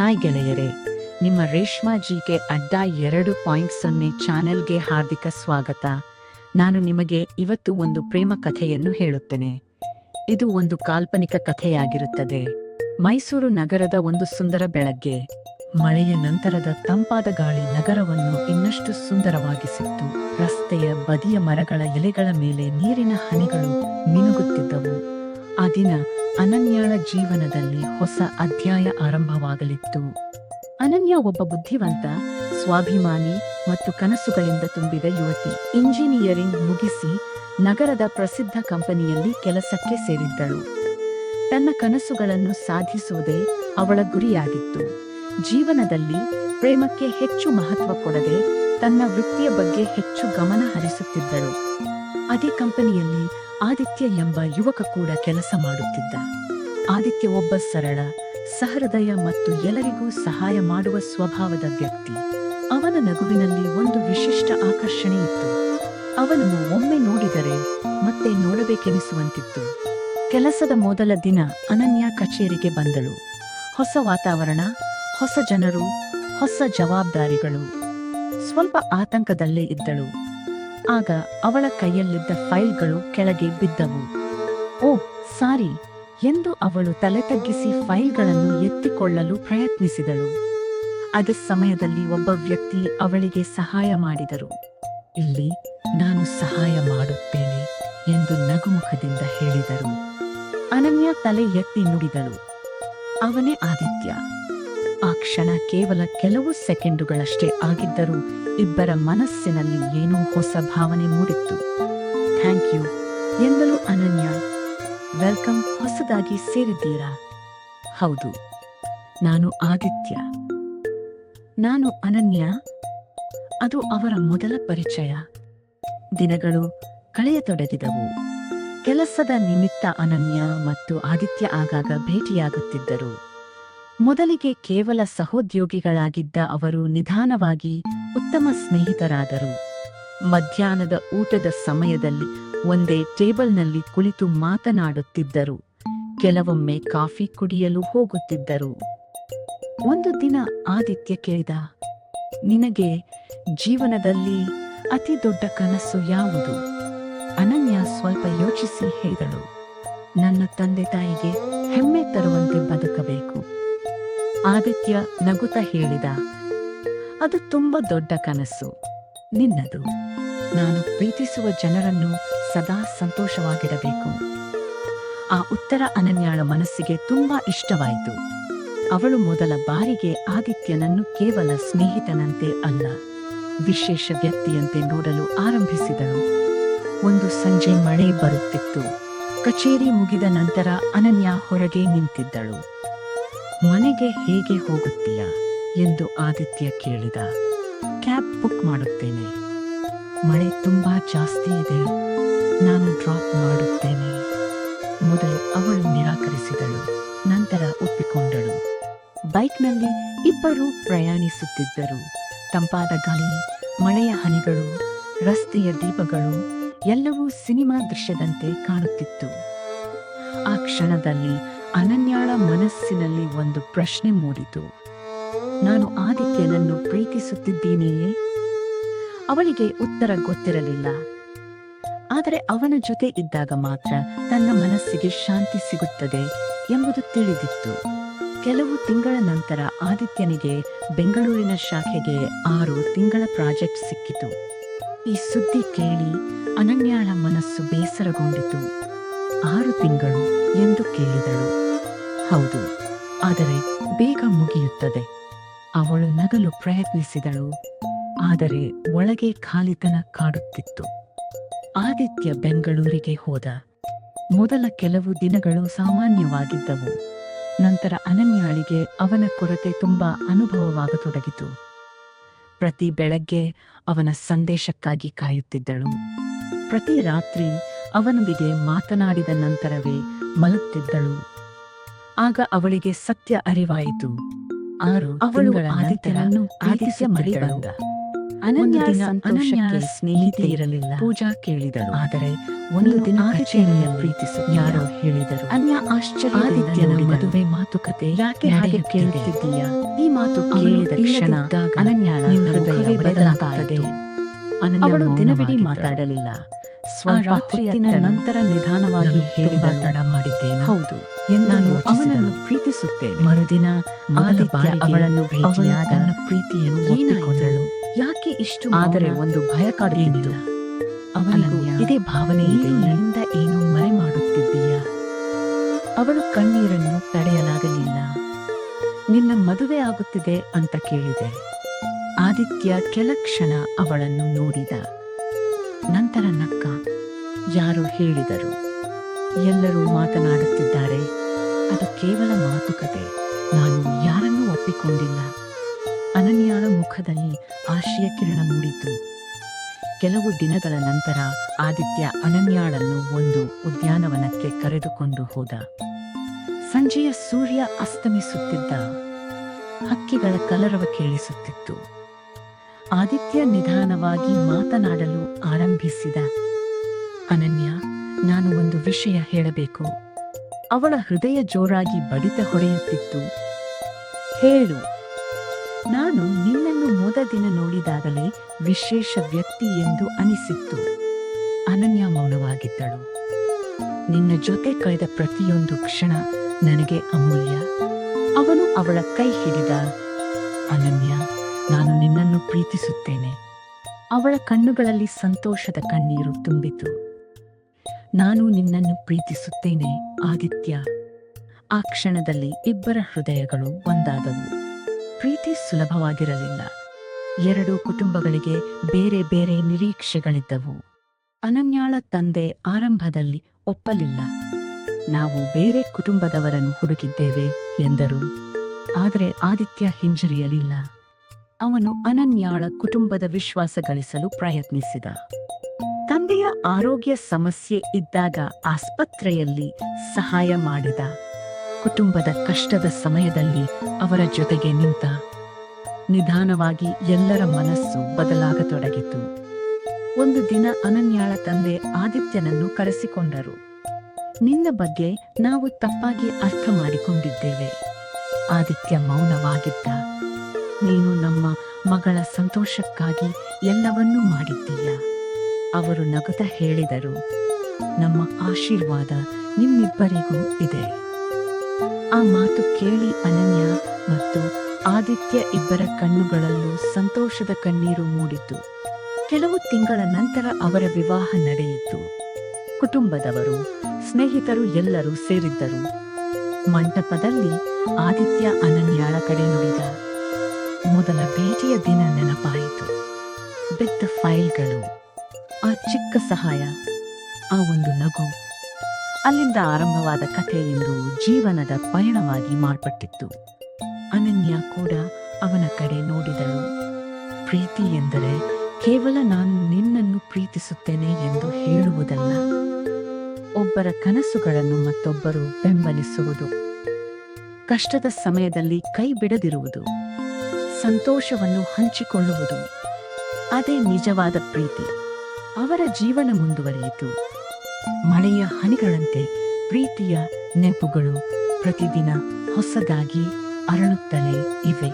Hi ಗೆಳೆಯರೇ, ನಿಮ್ಮ ರೇಷ್ಮಾ ಜಿಗೆ ಅಡ್ಡ 2.0 ಚಾನೆಲ್ಗೆ ಹಾರ್ದಿಕ ಸ್ವಾಗತ. ನಾನು ನಿಮಗೆ ಇವತ್ತು ಒಂದು ಪ್ರೇಮ ಕಥೆಯನ್ನು ಹೇಳುತ್ತೇನೆ. ಇದು ಒಂದು ಕಾಲ್ಪನಿಕ ಕಥೆಯಾಗಿರುತ್ತದೆ. ಮೈಸೂರು ನಗರದ ಒಂದು ಸುಂದರ ಬೆಳಗ್ಗೆ. ಮಳೆಯ ನಂತರದ ತಂಪಾದ ಗಾಳಿ ನಗರವನ್ನು ಇನ್ನಷ್ಟು ಸುಂದರವಾಗಿಸಿತ್ತು. ರಸ್ತೆಯ ಬದಿಯ ಮರಗಳ ಎಲೆಗಳ ಮೇಲೆ ನೀರಿನ ಹನಿಗಳು ಮಿನುಗುತ್ತಿದ್ದವು. ಆ ದಿನ ಅನನ್ಯಾಳ ಜೀವನದಲ್ಲಿ ಹೊಸ ಅಧ್ಯಾಯ ಆರಂಭವಾಗಲಿತ್ತು. ಅನನ್ಯ ಒಬ್ಬ ಬುದ್ಧಿವಂತ, ಸ್ವಾಭಿಮಾನಿ ಮತ್ತು ಕನಸುಗಳಿಂದ ತುಂಬಿದ ಯುವತಿ. ಇಂಜಿನಿಯರಿಂಗ್ ಮುಗಿಸಿ ನಗರದ ಪ್ರಸಿದ್ಧ ಕಂಪನಿಯಲ್ಲಿ ಕೆಲಸಕ್ಕೆ ಸೇರಿದ್ದಳು. ತನ್ನ ಕನಸುಗಳನ್ನು ಸಾಧಿಸುವುದೇ ಅವಳ ಗುರಿಯಾಗಿತ್ತು. ಜೀವನದಲ್ಲಿ ಪ್ರೇಮಕ್ಕೆ ಹೆಚ್ಚು ಮಹತ್ವ ಕೊಡದೆ ತನ್ನ ವೃತ್ತಿಯ ಬಗ್ಗೆ ಹೆಚ್ಚು ಗಮನ ಹರಿಸುತ್ತಿದ್ದಳು. ಅದೇ ಕಂಪನಿಯಲ್ಲಿ ಆದಿತ್ಯ ಎಂಬ ಯುವಕ ಕೂಡ ಕೆಲಸ ಮಾಡುತ್ತಿದ್ದ. ಆದಿತ್ಯ ಒಬ್ಬ ಸರಳ, ಸಹೃದಯ ಮತ್ತು ಎಲ್ಲರಿಗೂ ಸಹಾಯ ಮಾಡುವ ಸ್ವಭಾವದ ವ್ಯಕ್ತಿ. ಅವನ ನಗುವಿನಲ್ಲಿ ಒಂದು ವಿಶಿಷ್ಟ ಆಕರ್ಷಣೆ ಇತ್ತು. ಅವನನ್ನು ಒಮ್ಮೆ ನೋಡಿದರೆ ಮತ್ತೆ ನೋಡಬೇಕೆನಿಸುವಂತಿತ್ತು. ಕೆಲಸದ ಮೊದಲ ದಿನ ಅನನ್ಯ ಕಚೇರಿಗೆ ಬಂದಳು. ಹೊಸ ವಾತಾವರಣ, ಹೊಸ ಜನರು, ಹೊಸ ಜವಾಬ್ದಾರಿಗಳು. ಸ್ವಲ್ಪ ಆತಂಕದಲ್ಲೇ ಇದ್ದಳು. ಆಗ ಅವಳ ಕೈಯಲ್ಲಿದ್ದ ಫೈಲ್ಗಳು ಕೆಳಗೆ ಬಿದ್ದವು. ಓ ಸಾರಿ ಎಂದು ಅವಳು ತಲೆ ತಗ್ಗಿಸಿ ಫೈಲ್ಗಳನ್ನು ಎತ್ತಿಕೊಳ್ಳಲು ಪ್ರಯತ್ನಿಸಿದಳು. ಅದೇ ಸಮಯದಲ್ಲಿ ಒಬ್ಬ ವ್ಯಕ್ತಿ ಅವಳಿಗೆ ಸಹಾಯ ಮಾಡಿದರು. ಇಲ್ಲಿ ನಾನು ಸಹಾಯ ಮಾಡುತ್ತೇನೆ ಎಂದು ನಗುಮುಖದಿಂದ ಹೇಳಿದರು. ಅನನ್ಯ ತಲೆ ಎತ್ತಿ ನುಡಿದಳು. ಅವನೇ ಆದಿತ್ಯ. ಆ ಕ್ಷಣ ಕೇವಲ ಕೆಲವು ಸೆಕೆಂಡುಗಳಷ್ಟೇ ಆಗಿದ್ದರೂ ಇಬ್ಬರ ಮನಸ್ಸಿನಲ್ಲಿ ಏನೋ ಹೊಸ ಭಾವನೆ ಮೂಡಿತ್ತು. ಥ್ಯಾಂಕ್ ಯು ಎಂದಳು ಅನನ್ಯ. ವೆಲ್ಕಮ್. ಹೊಸದಾಗಿ ಸೇರಿದ್ದೀರಾ? ಹೌದು, ನಾನು ಆದಿತ್ಯ. ನಾನು ಅನನ್ಯ. ಅದು ಅವರ ಮೊದಲ ಪರಿಚಯ. ದಿನಗಳು ಕಳೆಯತೊಡಗಿದವು. ಕೆಲಸದ ನಿಮಿತ್ತ ಅನನ್ಯ ಮತ್ತು ಆದಿತ್ಯ ಆಗಾಗ ಭೇಟಿಯಾಗುತ್ತಿದ್ದರು. ಮೊದಲಿಗೆ ಕೇವಲ ಸಹೋದ್ಯೋಗಿಗಳಾಗಿದ್ದ ಅವರು ನಿಧಾನವಾಗಿ ಉತ್ತಮ ಸ್ನೇಹಿತರಾದರು. ಮಧ್ಯಾಹ್ನದ ಊಟದ ಸಮಯದಲ್ಲಿ ಒಂದೇ ಟೇಬಲ್ನಲ್ಲಿ ಕುಳಿತು ಮಾತನಾಡುತ್ತಿದ್ದರು. ಕೆಲವೊಮ್ಮೆ ಕಾಫಿ ಕುಡಿಯಲು ಹೋಗುತ್ತಿದ್ದರು. ಒಂದು ದಿನ ಆದಿತ್ಯ ಕೇಳಿದ, ನಿನಗೆ ಜೀವನದಲ್ಲಿ ಅತಿ ದೊಡ್ಡ ಕನಸು ಯಾವುದು? ಅನನ್ಯ ಸ್ವಲ್ಪ ಯೋಚಿಸಿ ಹೇಳಿದಳು, ನನ್ನ ತಂದೆ ತಾಯಿಗೆ ಹೆಮ್ಮೆ ತರುವಂತೆ ಬದುಕಬೇಕು. ಆದಿತ್ಯ ನಗುತ್ತಾ ಹೇಳಿದ, ಅದು ತುಂಬಾ ದೊಡ್ಡ ಕನಸು. ನಿನ್ನದು? ನಾನು ಪ್ರೀತಿಸುವ ಜನರನ್ನು ಸದಾ ಸಂತೋಷವಾಗಿಡಬೇಕು. ಆ ಉತ್ತರ ಅನನ್ಯಾಳ ಮನಸ್ಸಿಗೆ ತುಂಬಾ ಇಷ್ಟವಾಯಿತು. ಅವಳು ಮೊದಲ ಬಾರಿಗೆ ಆದಿತ್ಯನನ್ನು ಕೇವಲ ಸ್ನೇಹಿತನಂತೆ ಅಲ್ಲ, ವಿಶೇಷ ವ್ಯಕ್ತಿಯಂತೆ ನೋಡಲು ಆರಂಭಿಸಿದಳು. ಒಂದು ಸಂಜೆ ಮಳೆ ಬರುತ್ತಿತ್ತು. ಕಚೇರಿ ಮುಗಿದ ನಂತರ ಅನನ್ಯ ಹೊರಗೆ ನಿಂತಿದ್ದಳು. ಮನೆಗೆ ಹೇಗೆ ಹೋಗುತ್ತೀಯಾ ಎಂದು ಆದಿತ್ಯ ಕೇಳಿದ. ಕ್ಯಾಬ್ ಬುಕ್ ಮಾಡುತ್ತೇನೆ. ಮಳೆ ತುಂಬಾ ಜಾಸ್ತಿ ಇದೆ. ನಾನು ಡ್ರಾಪ್ ಮಾಡುತ್ತೇನೆ. ಮೊದಲು ಅವಳು ನಿರಾಕರಿಸಿದಳು, ನಂತರ ಒಪ್ಪಿಕೊಂಡಳು. ಬೈಕ್ನಲ್ಲಿ ಇಬ್ಬರು ಪ್ರಯಾಣಿಸುತ್ತಿದ್ದರು. ತಂಪಾದ ಗಾಳಿ, ಮಳೆಯ ಹನಿಗಳು, ರಸ್ತೆಯ ದೀಪಗಳು ಎಲ್ಲವೂ ಸಿನಿಮಾ ದೃಶ್ಯದಂತೆ ಕಾಣುತ್ತಿತ್ತು. ಆ ಕ್ಷಣದಲ್ಲಿ ಅನನ್ಯಾಳ ಮನಸ್ಸಿನಲ್ಲಿ ಒಂದು ಪ್ರಶ್ನೆ ಮೂಡಿತು. ನಾನು ಆದಿತ್ಯನನ್ನು ಪ್ರೀತಿಸುತ್ತಿದ್ದೀನೆಯೇ? ಅವಳಿಗೆ ಉತ್ತರ ಗೊತ್ತಿರಲಿಲ್ಲ. ಆದರೆ ಅವನ ಜೊತೆ ಇದ್ದಾಗ ಮಾತ್ರ ತನ್ನ ಮನಸ್ಸಿಗೆ ಶಾಂತಿ ಸಿಗುತ್ತದೆ ಎಂಬುದು ತಿಳಿದಿತ್ತು. ಕೆಲವು ತಿಂಗಳ ನಂತರ ಆದಿತ್ಯನಿಗೆ ಬೆಂಗಳೂರಿನ ಶಾಖೆಗೆ 6 ತಿಂಗಳ ಪ್ರಾಜೆಕ್ಟ್ ಸಿಕ್ಕಿತು. ಈ ಸುದ್ದಿ ಕೇಳಿ ಅನನ್ಯಾಳ ಮನಸ್ಸು ಬೇಸರಗೊಂಡಿತು. 6 ತಿಂಗಳು ಎಂದು ಕೇಳಿದಳು. ಹೌದು, ಆದರೆ ಬೇಗ ಮುಗಿಯುತ್ತದೆ. ಅವಳು ನಗಲು ಪ್ರಯತ್ನಿಸಿದಳು, ಆದರೆ ಒಳಗೆ ಖಾಲಿತನ ಕಾಡುತ್ತಿತ್ತು. ಆದಿತ್ಯ ಬೆಂಗಳೂರಿಗೆ ಹೋದ. ಮೊದಲ ಕೆಲವು ದಿನಗಳು ಸಾಮಾನ್ಯವಾಗಿದ್ದವು. ನಂತರ ಅನನ್ಯಾಳಿಗೆ ಅವನ ಕೊರತೆ ತುಂಬಾ ಅನುಭವವಾಗತೊಡಗಿತು. ಪ್ರತಿ ಬೆಳಗ್ಗೆ ಅವನ ಸಂದೇಶಕ್ಕಾಗಿ ಕಾಯುತ್ತಿದ್ದಳು. ಪ್ರತಿ ರಾತ್ರಿ ಅವನೊಂದಿಗೆ ಮಾತನಾಡಿದ ನಂತರವೇ ಮಲಗುತ್ತಿದ್ದಳು. ಆಗ ಅವಳಿಗೆ ಸತ್ಯ ಅರಿವಾಯಿತು. ಅವಳು ಆದಿತ್ಯನನ್ನು ಆದಿತ್ಯ ಮರಿ ಬಂದ. ಅನನ್ಯ ಸ್ನೇಹಿತೆ ಇರಲಿಲ್ಲ. ಪೂಜಾ ಕೇಳಿದಳು, ಆದರೆ ಒಂದು ದಿನ ಆದಿತ್ಯನನ್ನು ಪ್ರೀತಿಸು ಯಾರೋ ಹೇಳಿದರು. ಅನ್ಯ ಆಶ್ಚರ್ಯ. ಆದಿತ್ಯನ ಮದುವೆ ಮಾತುಕತೆ ಯಾಕೆ ಹಾಗೆ ಕೇಳುತ್ತಿದ್ದೀಯಾ? ಈ ಮಾತು ಕೇಳಿದ ಕ್ಷಣ ಅನನ್ಯಾಳ ಹೃದಯ ಬದಲಾಗುತ್ತದೆ. ಅವಳು ದಿನವಿಡೀ ಮಾತಾಡಲಿಲ್ಲ. ಸ್ವಲ್ಪ ಹೊತ್ತಿನ ನಂತರ ನಿಧಾನವಾಗಿ ತಡ ಮಾಡಿದ್ದೇನೆ. ಹೌದು, ನಾನು ಅವನನ್ನು ಪ್ರೀತಿಸುತ್ತೇನೆ. ಮರುದಿನ ಆದಿತ್ಯ ಅವಳನ್ನು ಭೇಟಿಯಾದ ಪ್ರೀತಿಯನ್ನು ಒಪ್ಪಿಕೊಂಡಳು. ಯಾಕೆ ಇಷ್ಟು? ಆದರೆ ಒಂದು ಭಯ ಕಾಡುತ್ತಿತ್ತು. ಅವನಿಗೂ ಇದೇ ಭಾವನೆ ಇದೆ. ನನ್ನಿಂದ ಏನು ಮರೆ ಮಾಡುತ್ತಿದ್ದೀಯಾ? ಅವಳು ಕಣ್ಣೀರನ್ನು ತಡೆಯಲಾಗಲಿಲ್ಲ. ನಿನ್ನ ಮದುವೆ ಆಗುತ್ತಿದೆ ಅಂತ ಕೇಳಿದೆ. ಆದಿತ್ಯ ಕೆಲ ಕ್ಷಣ ಅವಳನ್ನು ನೋಡಿದ. ನಂತರ ನಕ್ಕ. ಯಾರೋ ಹೇಳಿದರು, ಎಲ್ಲರೂ ಮಾತನಾಡುತ್ತಿದ್ದಾರೆ, ಅದು ಕೇವಲ ಮಾತುಕತೆ. ನಾನು ಯಾರನ್ನೂ ಒಪ್ಪಿಕೊಂಡಿಲ್ಲ. ಅನನ್ಯಾಳ ಮುಖದಲ್ಲಿ ಆಶೆಯ ಕಿರಣ ಮೂಡಿತು. ಕೆಲವು ದಿನಗಳ ನಂತರ ಆದಿತ್ಯ ಅನನ್ಯಾಳನ್ನು ಒಂದು ಉದ್ಯಾನವನಕ್ಕೆ ಕರೆದುಕೊಂಡು ಹೋದ. ಸಂಜೆಯ ಸೂರ್ಯ ಅಸ್ತಮಿಸುತ್ತಿದ್ದ. ಹಕ್ಕಿಗಳ ಕಲರವ ಕೇಳಿಸುತ್ತಿತ್ತು. ಆದಿತ್ಯ ನಿಧಾನವಾಗಿ ಮಾತನಾಡಲು ಆರಂಭಿಸಿದ. ಅನನ್ಯ, ನಾನು ಒಂದು ವಿಷಯ ಹೇಳಬೇಕು. ಅವಳ ಹೃದಯ ಜೋರಾಗಿ ಬಡಿತ ಹೊಡೆಯುತ್ತಿತ್ತು. ಹೇಳು. ನಾನು ನಿನ್ನನ್ನು ಮೊದಲ ದಿನ ನೋಡಿದಾಗಲೇ ವಿಶೇಷ ವ್ಯಕ್ತಿ ಎಂದು ಅನಿಸಿತ್ತು. ಅನನ್ಯ ಮೌನವಾಗಿದ್ದಳು. ನಿನ್ನ ಜೊತೆ ಕಳೆದ ಪ್ರತಿಯೊಂದು ಕ್ಷಣ ನನಗೆ ಅಮೂಲ್ಯ. ಅವನು ಅವಳ ಕೈ ಹಿಡಿದ. ಅನನ್ಯ, ನಾನು ನಿನ್ನನ್ನು ಪ್ರೀತಿಸುತ್ತೇನೆ. ಅವಳ ಕಣ್ಣುಗಳಲ್ಲಿ ಸಂತೋಷದ ಕಣ್ಣೀರು ತುಂಬಿತು. ನಾನು ನಿನ್ನನ್ನು ಪ್ರೀತಿಸುತ್ತೇನೆ ಆದಿತ್ಯ. ಆ ಕ್ಷಣದಲ್ಲಿ ಇಬ್ಬರ ಹೃದಯಗಳು ಒಂದಾದವು. ಪ್ರೀತಿ ಸುಲಭವಾಗಿರಲಿಲ್ಲ. ಎರಡೂ ಕುಟುಂಬಗಳಿಗೆ ಬೇರೆ ಬೇರೆ ನಿರೀಕ್ಷೆಗಳಿದ್ದವು. ಅನನ್ಯಾಳ ತಂದೆ ಆರಂಭದಲ್ಲಿ ಒಪ್ಪಲಿಲ್ಲ. ನಾವು ಬೇರೆ ಕುಟುಂಬದವರನ್ನು ಹುಡುಕಿದ್ದೇವೆ ಎಂದರು. ಆದರೆ ಆದಿತ್ಯ ಹಿಂಜರಿಯಲಿಲ್ಲ. ಅವನು ಅನನ್ಯಾಳ ಕುಟುಂಬದ ವಿಶ್ವಾಸ ಗಳಿಸಲು ಪ್ರಯತ್ನಿಸಿದ. ತಂದೆಯ ಆರೋಗ್ಯ ಸಮಸ್ಯೆ ಇದ್ದಾಗ ಆಸ್ಪತ್ರೆಯಲ್ಲಿ ಸಹಾಯ ಮಾಡಿದ. ಕುಟುಂಬದ ಕಷ್ಟದ ಸಮಯದಲ್ಲಿ ಅವರ ಜೊತೆಗೆ ನಿಂತ. ನಿಧಾನವಾಗಿ ಎಲ್ಲರ ಮನಸ್ಸು ಬದಲಾಗತೊಡಗಿತು. ಒಂದು ದಿನ ಅನನ್ಯಾಳ ತಂದೆ ಆದಿತ್ಯನನ್ನು ಕರೆಸಿಕೊಂಡರು. ನಿನ್ನ ಬಗ್ಗೆ ನಾವು ತಪ್ಪಾಗಿ ಅರ್ಥ ಮಾಡಿಕೊಂಡಿದ್ದೇವೆ. ಆದಿತ್ಯ ಮೌನವಾಗಿದ್ದ. ನೀನು ನಮ್ಮ ಮಗಳ ಸಂತೋಷಕ್ಕಾಗಿ ಎಲ್ಲವನ್ನೂ ಮಾಡಿದ್ದೀಯ. ಅವರು ನಗುತ್ತಾ ಹೇಳಿದರು, ನಮ್ಮ ಆಶೀರ್ವಾದ ನಿಮ್ಮಿಬ್ಬರಿಗೂ ಇದೆ. ಆ ಮಾತು ಕೇಳಿ ಅನನ್ಯ ಮತ್ತು ಆದಿತ್ಯ ಇಬ್ಬರ ಕಣ್ಣುಗಳಲ್ಲೂ ಸಂತೋಷದ ಕಣ್ಣೀರು ಮೂಡಿತು. ಕೆಲವು ತಿಂಗಳ ನಂತರ ಅವರ ವಿವಾಹ ನಡೆಯಿತು. ಕುಟುಂಬದವರು, ಸ್ನೇಹಿತರು ಎಲ್ಲರೂ ಸೇರಿದ್ದರು. ಮಂಟಪದಲ್ಲಿ ಆದಿತ್ಯ ಅನನ್ಯಾಳ ಕಡೆ ನುಡಿದ. ಮೊದಲ ಭೇಟಿಯ ದಿನ ನೆನಪಾಯಿತು. ಬಿದ್ದ ಫೈಲ್ಗಳು, ಆ ಚಿಕ್ಕ ಸಹಾಯ, ಆ ಒಂದು ನಗು. ಅಲ್ಲಿಂದ ಆರಂಭವಾದ ಕಥೆಯೊಂದು ಜೀವನದ ಪಯಣವಾಗಿ ಮಾರ್ಪಟ್ಟಿತ್ತು. ಅನನ್ಯ ಕೂಡ ಅವನ ಕಡೆ ನೋಡಿದಳು. ಪ್ರೀತಿ ಎಂದರೆ ಕೇವಲ ನಾನು ನಿನ್ನನ್ನು ಪ್ರೀತಿಸುತ್ತೇನೆ ಎಂದು ಹೇಳುವುದಲ್ಲ, ಒಬ್ಬರ ಕನಸುಗಳನ್ನು ಮತ್ತೊಬ್ಬರು ಬೆಂಬಲಿಸುವುದು, ಕಷ್ಟದ ಸಮಯದಲ್ಲಿ ಕೈ ಬಿಡದಿರುವುದು, ಸಂತೋಷವನ್ನು ಹಂಚಿಕೊಳ್ಳುವುದು. ಅದೇ ನಿಜವಾದ ಪ್ರೀತಿ. ಅವರ ಜೀವನ ಮುಂದುವರಿಯಿತು. ಮಳೆಯ ಹನಿಗಳಂತೆ ಪ್ರೀತಿಯ ನೆನಪುಗಳು ಪ್ರತಿದಿನ ಹೊಸದಾಗಿ ಅರಳುತ್ತಲೇ ಇವೆ.